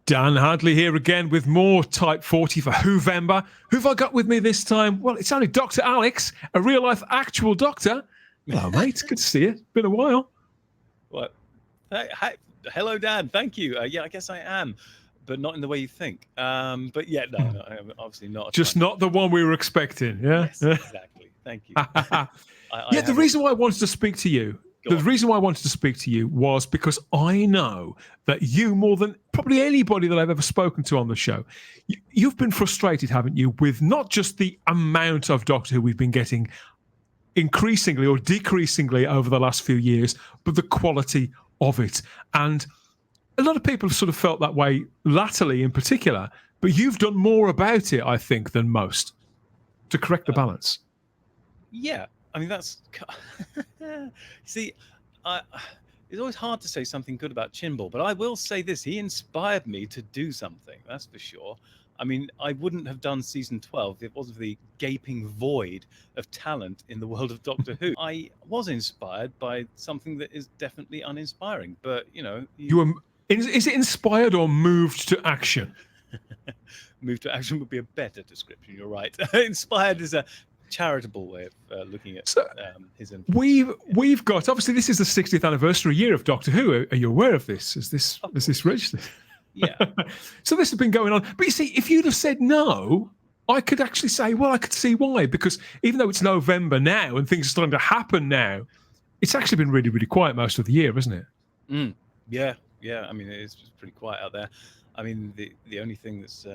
Dan Hadley here again with more Type 40 for Whovember. Who've I got with me this time? Well, it's only Dr. Alex, a real-life actual doctor. Hello, mate. Good to see you. Been a while. What? Hi. Hello, Dan. Thank you. Yeah, I guess I am, but not in the way you think. But yeah, no, I'm obviously not. Just not the one we were expecting, yeah? Yes, exactly. Thank you. The reason why I wanted to speak to you, was because I know that you, more than probably anybody that I've ever spoken to on the show, you've been frustrated, haven't you, with not just the amount of Doctor Who we've been getting increasingly or decreasingly over the last few years, but the quality of it. And a lot of people have sort of felt that way latterly in particular, but you've done more about it, I think, than most to correct the balance. Yeah. I mean, that's... See, it's always hard to say something good about Chinball, but I will say this. He inspired me to do something, that's for sure. I mean, I wouldn't have done season 12 if it wasn't for the gaping void of talent in the world of Doctor Who. I was inspired by something that is definitely uninspiring, but, you know... Is it inspired or moved to action? Moved to action would be a better description, you're right. Inspired is a charitable way of looking at his influence. We've got, obviously this is the 60th anniversary year of Doctor Who. Are you aware of this? Is this registered? Yeah. So this has been going on. But you see, if you'd have said no, I could actually say, well, I could see why, because even though it's November now and things are starting to happen now, it's actually been really, really quiet most of the year, isn't it? Yeah. I mean, it's just pretty quiet out there. I mean, the only thing that's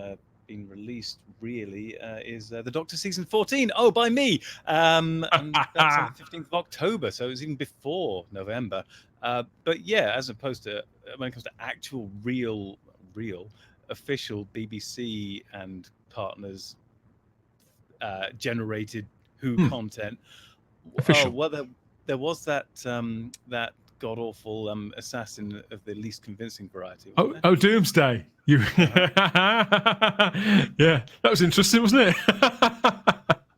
been released really is the Doctor season 14. Oh, by me, and that's on the 15th of October, so it was even before November. But yeah, as opposed to when it comes to actual real official BBC and partners generated Who content. Official. Oh, well, there was that that god awful assassin of the least convincing variety. Oh, Doomsday. Yeah, that was interesting, wasn't it?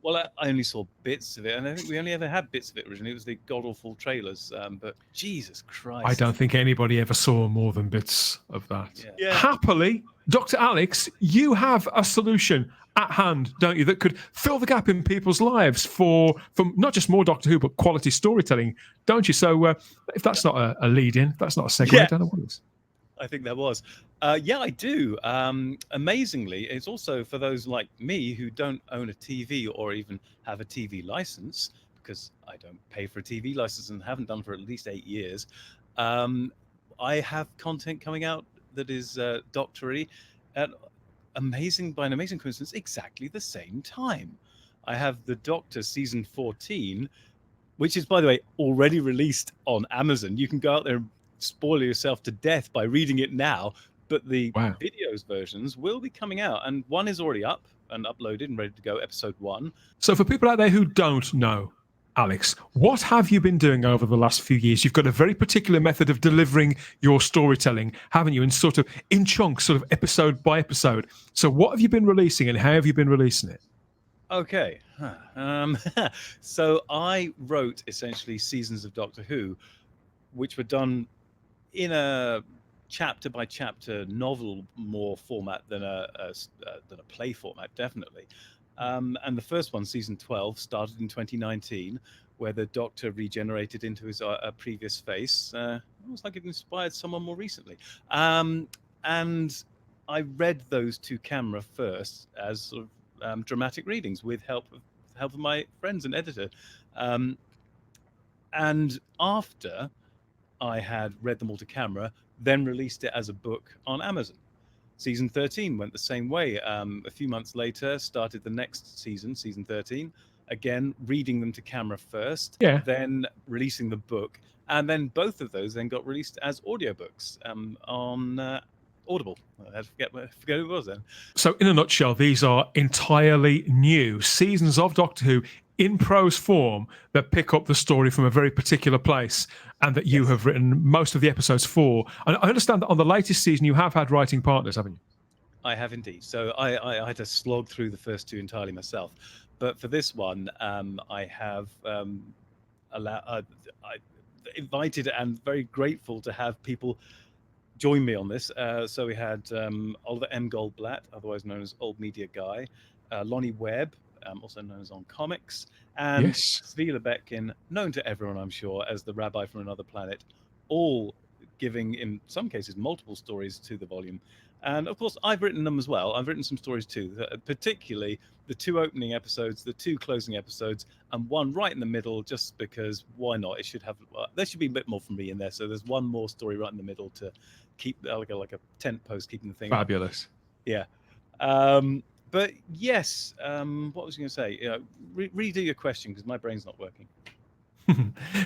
Well, I only saw bits of it, and I think we only ever had bits of it originally. It was the god awful trailers, but Jesus Christ! I don't think anybody ever saw more than bits of that. Yeah. Happily, Dr. Alex, you have a solution at hand, don't you, that could fill the gap in people's lives for not just more Doctor Who, but quality storytelling, don't you? So if that's not a lead-in, if that's not a segue, I don't know what is. I think that was. Yeah, I do. Amazingly, it's also for those like me who don't own a TV or even have a TV license, because I don't pay for a TV license and haven't done for at least 8 years. I have content coming out that is doctory at by an amazing coincidence, exactly the same time. I have the Doctor season 14, which is, by the way, already released on Amazon. You can go out there and spoil yourself to death by reading it now, but the videos versions will be coming out, and one is already up and uploaded and ready to go, episode 1. So for people out there who don't know, Alex, what have you been doing over the last few years? You've got a very particular method of delivering your storytelling, haven't you? In chunks, sort of episode by episode. So what have you been releasing, and how have you been releasing it? Okay. So I wrote essentially seasons of Doctor Who, which were done in a chapter by chapter novel more format than a play format, definitely. And the first one, season 12, started in 2019, where the Doctor regenerated into his previous face. Almost like it inspired someone more recently. And I read those to camera first as sort of dramatic readings with help of my friends and editor. And after I had read them all to camera, then released it as a book on Amazon. Season 13 went the same way. A few months later, started the next season, season 13, again, reading them to camera first, then releasing the book. And then both of those then got released as audiobooks on Audible. I forget who it was then. So in a nutshell, these are entirely new seasons of Doctor Who in prose form that pick up the story from a very particular place, and that you have written most of the episodes for. And I understand that on the latest season you have had writing partners, haven't you? I have indeed. So I had to slog through the first 2 entirely myself. But for this one, I have invited and very grateful to have people join me on this. So we had Oliver M. Goldblatt, otherwise known as Old Media Guy, Lonnie Webb, also known as On Comics, and Yes. Zvi Lebetkin, known to everyone, I'm sure, as the Rabbi from Another Planet, all giving, in some cases, multiple stories to the volume. And of course, I've written them as well. I've written some stories too, particularly the 2 opening episodes, the 2 closing episodes, and one right in the middle, just because why not? It should have, there should be a bit more from me in there. So there's one more story right in the middle to keep like a tent post, keeping the thing Fabulous. Yeah. But yes, what was I going to say? Redo your question because my brain's not working.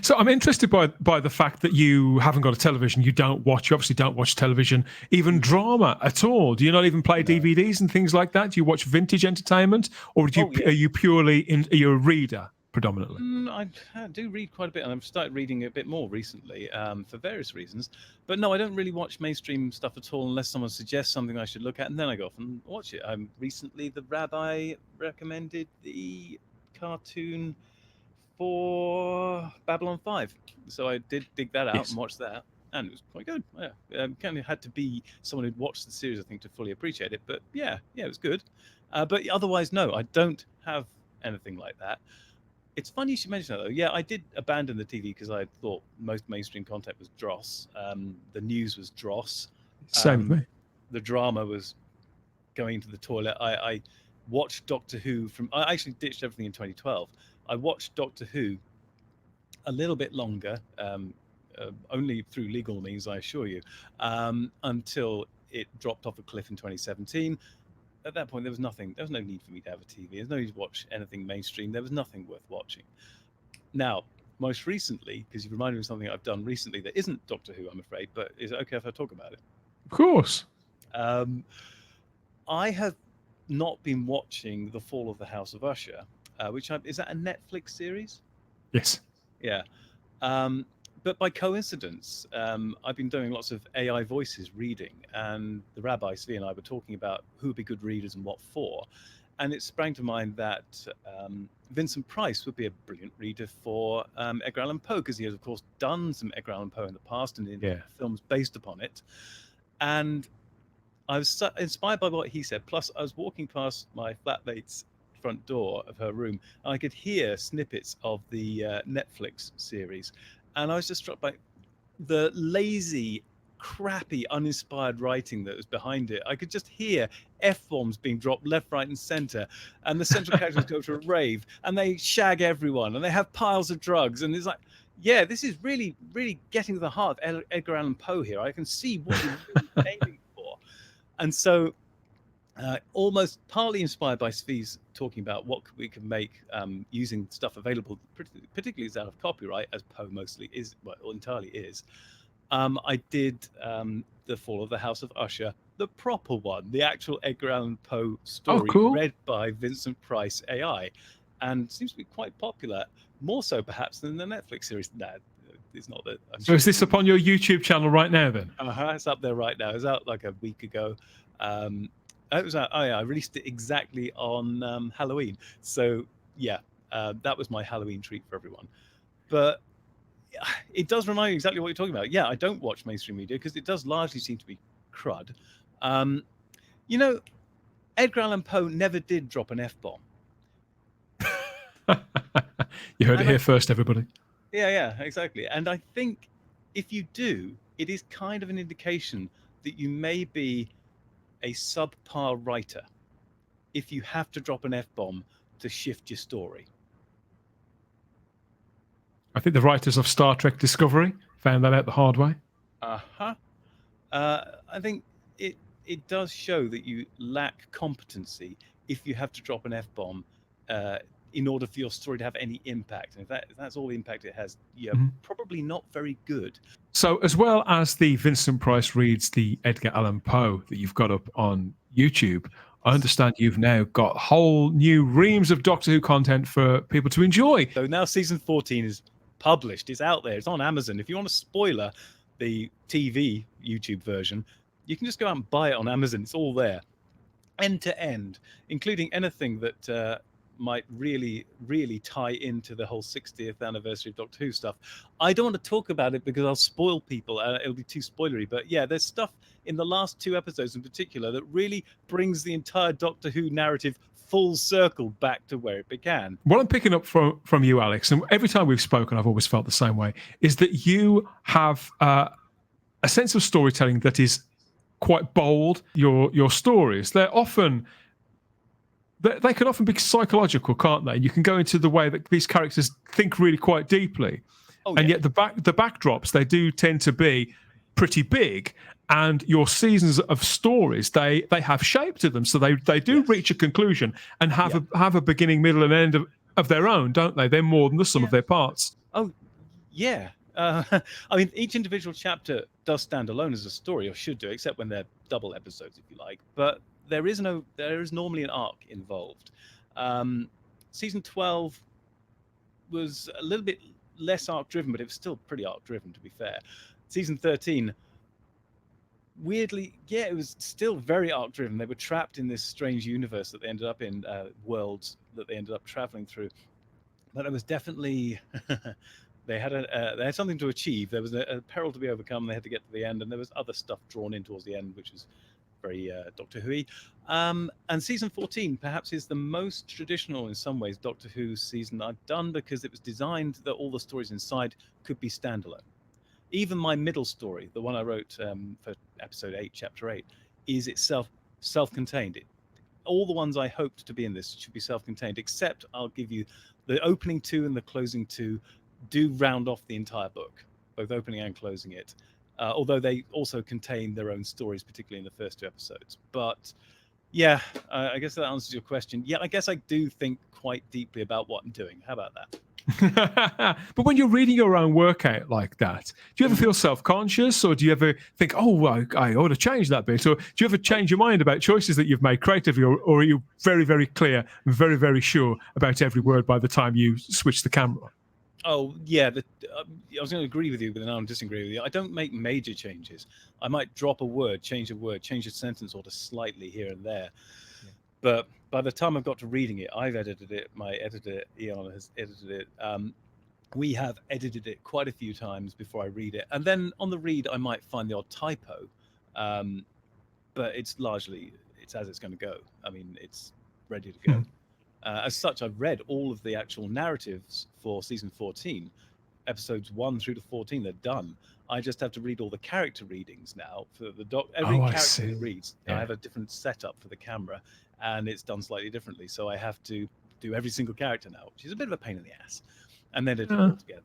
So I'm interested by the fact that you haven't got a television. You obviously don't watch television, even drama at all. Do you not even play DVDs and things like that? Do you watch vintage entertainment, or are you purely are you a reader predominantly? I do read quite a bit, and I've started reading a bit more recently for various reasons. But no, I don't really watch mainstream stuff at all unless someone suggests something I should look at, and then I go off and watch it. Recently, the Rabbi recommended the cartoon for Babylon 5. So I did dig that out and watch that, and it was quite good. Yeah, kind of had to be someone who'd watched the series, I think, to fully appreciate it. But yeah, it was good. But otherwise, no, I don't have anything like that. It's funny you should mention that, though. Yeah, I did abandon the TV because I thought most mainstream content was dross. The news was dross. Same with me. The drama was going to the toilet. I watched Doctor Who I actually ditched everything in 2012. I watched Doctor Who a little bit longer, only through legal means, I assure you, until it dropped off a cliff in 2017. At that point, there was no need for me to have a TV. There's no need to watch anything mainstream. There was nothing worth watching. Now, most recently, because you've reminded me of something I've done recently that isn't Doctor Who, I'm afraid, but is it okay if I talk about it? Of course. I have not been watching The Fall of the House of Usher, is that a Netflix series? Yes. Yeah. But by coincidence, I've been doing lots of AI voices reading, and the Rabbi, Zvi, and I were talking about who would be good readers and what for. And it sprang to mind that Vincent Price would be a brilliant reader for Edgar Allan Poe, because he has, of course, done some Edgar Allan Poe in the past and in films based upon it. And I was inspired by what he said. Plus, I was walking past my flatmate's front door of her room, and I could hear snippets of the Netflix series. And I was just struck by the lazy, crappy, uninspired writing that was behind it. I could just hear F-bombs being dropped left, right, and center. And the central characters go to a rave, and they shag everyone, and they have piles of drugs. And it's like, yeah, this is really, really getting to the heart of Edgar Allan Poe here. I can see what you're really aiming for. And so almost partly inspired by Zvi's talking about what we can make using stuff available, particularly as out of copyright, as Poe mostly is, well, entirely is. I did The Fall of the House of Usher, the proper one, the actual Edgar Allan Poe story, read by Vincent Price AI, and seems to be quite popular, more so perhaps than the Netflix series. No, it's not that. So is this up on your YouTube channel right now then? It's up there right now. It's out like a week ago. It was out, I released it exactly on Halloween. So yeah, that was my Halloween treat for everyone. But it does remind me exactly what you're talking about. Yeah, I don't watch mainstream media because it does largely seem to be crud. Edgar Allan Poe never did drop an F-bomb. You heard it here first, everybody. Yeah, exactly. And I think if you do, it is kind of an indication that you may be a subpar writer if you have to drop an F-bomb to shift your story. I think the writers of Star Trek Discovery found that out the hard way. I think it does show that you lack competency if you have to drop an F-bomb in order for your story to have any impact. And if that's all the impact it has, you're probably not very good. So as well as the Vincent Price reads the Edgar Allan Poe that you've got up on YouTube, I understand you've now got whole new reams of Doctor Who content for people to enjoy. So now season 14 is published. It's out there. It's on Amazon. If you want a spoiler, the TV YouTube version, you can just go out and buy it on Amazon. It's all there, end to end, including anything that might really, really tie into the whole 60th anniversary of Doctor Who stuff. I don't want to talk about it because I'll spoil people. It'll be too spoilery. But yeah, there's stuff in the last 2 episodes in particular that really brings the entire Doctor Who narrative full circle back to where it began. What I'm picking up from you, Alex, and every time we've spoken, I've always felt the same way, is that you have a sense of storytelling that is quite bold. Your stories, they can often be psychological, can't they? You can go into the way that these characters think really quite deeply, and yet the backdrops, they do tend to be pretty big. And your seasons of stories, they have shape to them, so they do reach a conclusion and have a beginning, middle, and end of their own, don't they? They're more than the sum of their parts. Oh, yeah. I mean, each individual chapter does stand alone as a story, or should do, except when they're double episodes, if you like. But there is normally an arc involved. Season 12 was a little bit less arc driven, but it was still pretty arc driven, to be fair. Season 13. Weirdly, it was still very arc driven. They were trapped in this strange universe that they ended up in, worlds that they ended up traveling through. But it was definitely they had something to achieve. There was a peril to be overcome. They had to get to the end, and there was other stuff drawn in towards the end, which was very Doctor Who-y. And season 14 perhaps is the most traditional in some ways Doctor Who season I've done, because it was designed that all the stories inside could be standalone. Even my middle story, the one I wrote for episode 8, chapter 8, is itself self-contained. All the ones I hoped to be in this should be self-contained, except I'll give you the opening 2 and the closing 2 do round off the entire book, both opening and closing it. Although they also contain their own stories, particularly in the first 2 episodes. But yeah, I guess that answers your question. Yeah, I guess I do think quite deeply about what I'm doing. How about that? But when you're reading your own work out like that, do you ever feel self-conscious, or do you ever think, I ought to change that bit? Or do you ever change your mind about choices that you've made creatively, or are you very, very clear and very, very sure about every word by the time you switch the camera? Oh, yeah. I was going to agree with you, but now I'm disagreeing with you. I don't make major changes. I might drop a word, change a sentence or just slightly here and there. Yeah. But by the time I've got to reading it, I've edited it. My editor, Eon, has edited it. We have edited it quite a few times before I read it. And then on the read, I might find the odd typo. But it's as it's going to go. I mean, it's ready to go. As such, I've read all of the actual narratives for season 14, episodes 1 through to 14. They're done. I just have to read all the character readings now for the every character that reads. Yeah. I have a different setup for the camera, and it's done slightly differently. So I have to do every single character now, which is a bit of a pain in the ass, and then edit it all together.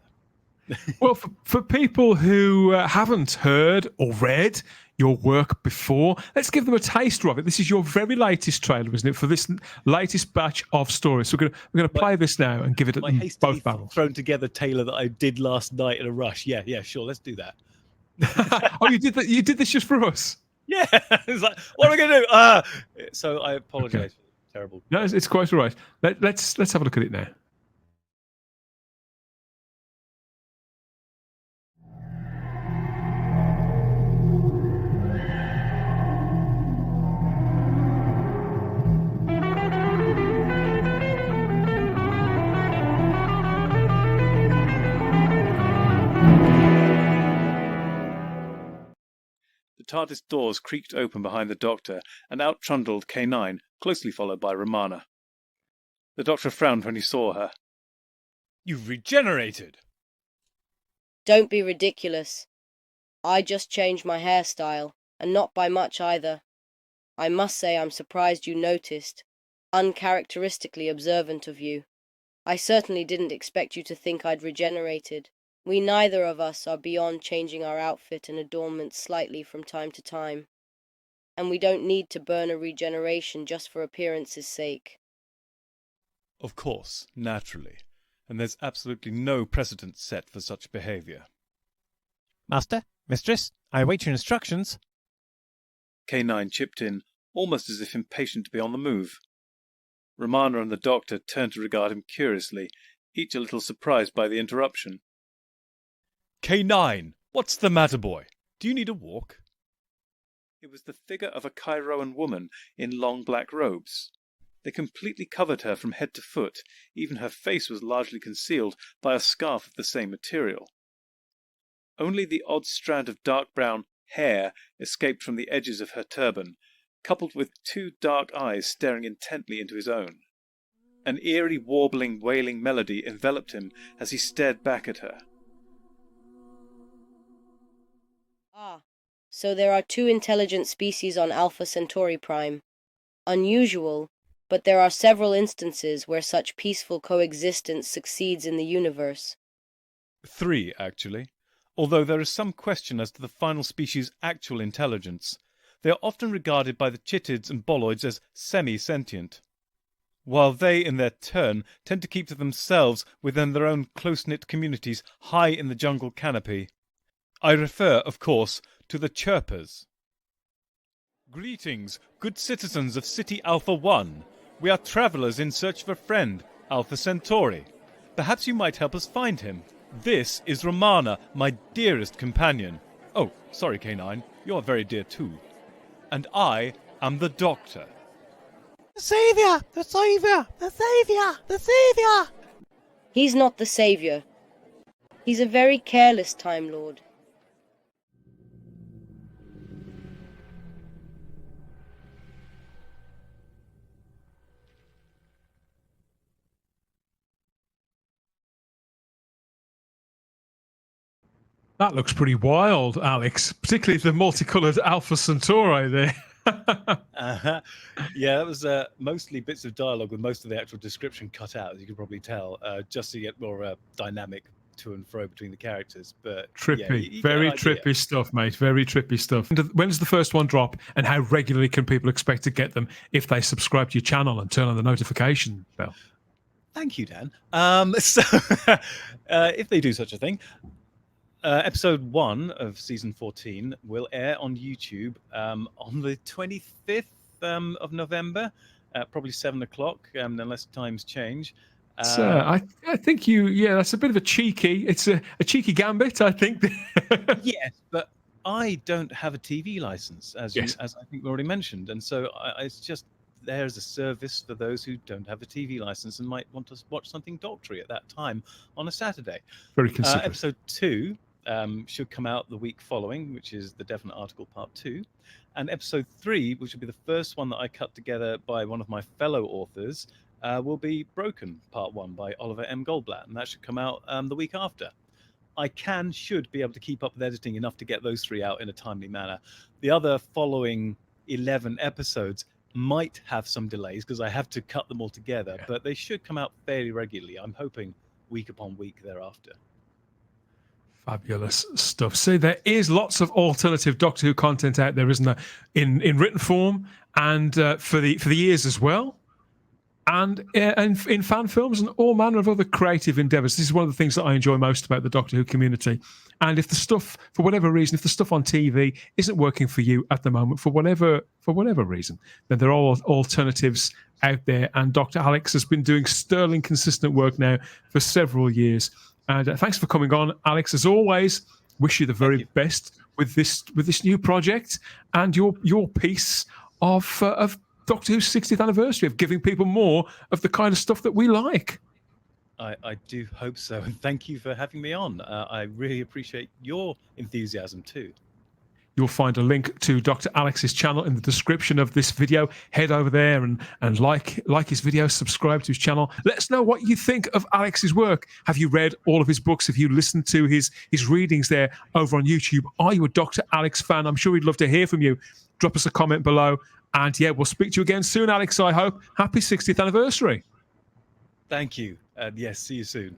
Well, for people who haven't heard or read your work before, let's give them a taster of it. This is your very latest trailer, isn't it, for this latest batch of stories? So we're going to play this now and give it both barrels. Thrown together trailer that I did last night in a rush. Yeah, sure, let's do that. Oh, you did that? You did this just for us? Yeah. It's like, what am I going to do? So I apologize. Okay. Terrible. No, it's quite all right. Let's have a look at it now. The TARDIS doors creaked open behind the Doctor, and out trundled K9, closely followed by Romana. The Doctor frowned when he saw her. You've regenerated! Don't be ridiculous. I just changed my hairstyle, and not by much either. I must say I'm surprised you noticed. Uncharacteristically observant of you. I certainly didn't expect you to think I'd regenerated. We neither of us are beyond changing our outfit and adornment slightly from time to time. And we don't need to burn a regeneration just for appearance's sake. Of course, naturally. And there's absolutely no precedent set for such behaviour. Master, mistress, I await your instructions. K9 chipped in, almost as if impatient to be on the move. Romana and the Doctor turned to regard him curiously, each a little surprised by the interruption. K9, what's the matter, boy? Do you need a walk? It was the figure of a Kairoan woman in long black robes. They completely covered her from head to foot. Even her face was largely concealed by a scarf of the same material. Only the odd strand of dark brown hair escaped from the edges of her turban, coupled with 2 dark eyes staring intently into his own. An eerie, warbling, wailing melody enveloped him as he stared back at her. Ah, so there are 2 intelligent species on Alpha Centauri Prime. Unusual, but there are several instances where such peaceful coexistence succeeds in the universe. 3, actually. Although there is some question as to the final species' actual intelligence. They are often regarded by the chittids and boloids as semi-sentient, while they, in their turn, tend to keep to themselves within their own close-knit communities high in the jungle canopy. I refer, of course, to the chirpers. Greetings, good citizens of City Alpha 1. We are travellers in search of a friend, Alpha Centauri. Perhaps you might help us find him. This is Romana, my dearest companion. Oh, sorry, K9, you are very dear too. And I am the Doctor. The Saviour! The Saviour! The Saviour! The Saviour! He's not the savior. He's a very careless Time Lord. That looks pretty wild, Alex, particularly the multicolored Alpha Centauri there. Yeah, that was mostly bits of dialogue with most of the actual description cut out, as you can probably tell, just to get more dynamic to and fro between the characters. But Trippy, you very get an idea. trippy stuff, mate. Very trippy stuff. When does the first one drop, and how regularly can people expect to get them if they subscribe to your channel and turn on the notification bell? Thank you, Dan. So, if they do such a thing, episode 1 of season 14 will air on YouTube on the 25th of November, probably 7 o'clock, unless times change. I think that's a bit of a cheeky. It's a cheeky gambit, I think. Yes, but I don't have a TV license, as I think we already mentioned, and so it's just there as a service for those who don't have a TV license and might want to watch something doctory at that time on a Saturday. Very considerate. Episode 2 should come out the week following, which is the Definite Article Part 2. And episode 3, which will be the first one that I cut together by one of my fellow authors, will be Broken Part 1 by Oliver M. Goldblatt, and that should come out the week after. I should be able to keep up with editing enough to get those 3 out in a timely manner. The other following 11 episodes might have some delays because I have to cut them all together, but they should come out fairly regularly. I'm hoping week upon week thereafter. Fabulous stuff. See, there is lots of alternative Doctor Who content out there, isn't there? In written form and for the ears as well, and in fan films and all manner of other creative endeavours. This is one of the things that I enjoy most about the Doctor Who community. And if the stuff, for whatever reason, if the stuff on TV isn't working for you at the moment, for whatever reason, then there are alternatives out there. And Dr. Alex has been doing sterling, consistent work now for several years. And thanks for coming on, Alex. As always, wish you the very best with this new project and your piece of Doctor Who's 60th anniversary, of giving people more of the kind of stuff that we like. I do hope so, and thank you for having me on. I really appreciate your enthusiasm too. You'll find a link to Dr. Alex's channel in the description of this video. Head over there and like his video, subscribe to his channel. Let us know what you think of Alex's work. Have you read all of his books? Have you listened to his readings there over on YouTube? Are you a Dr. Alex fan? I'm sure we'd love to hear from you. Drop us a comment below. And yeah, we'll speak to you again soon, Alex, I hope. Happy 60th anniversary. Thank you. And yes, see you soon.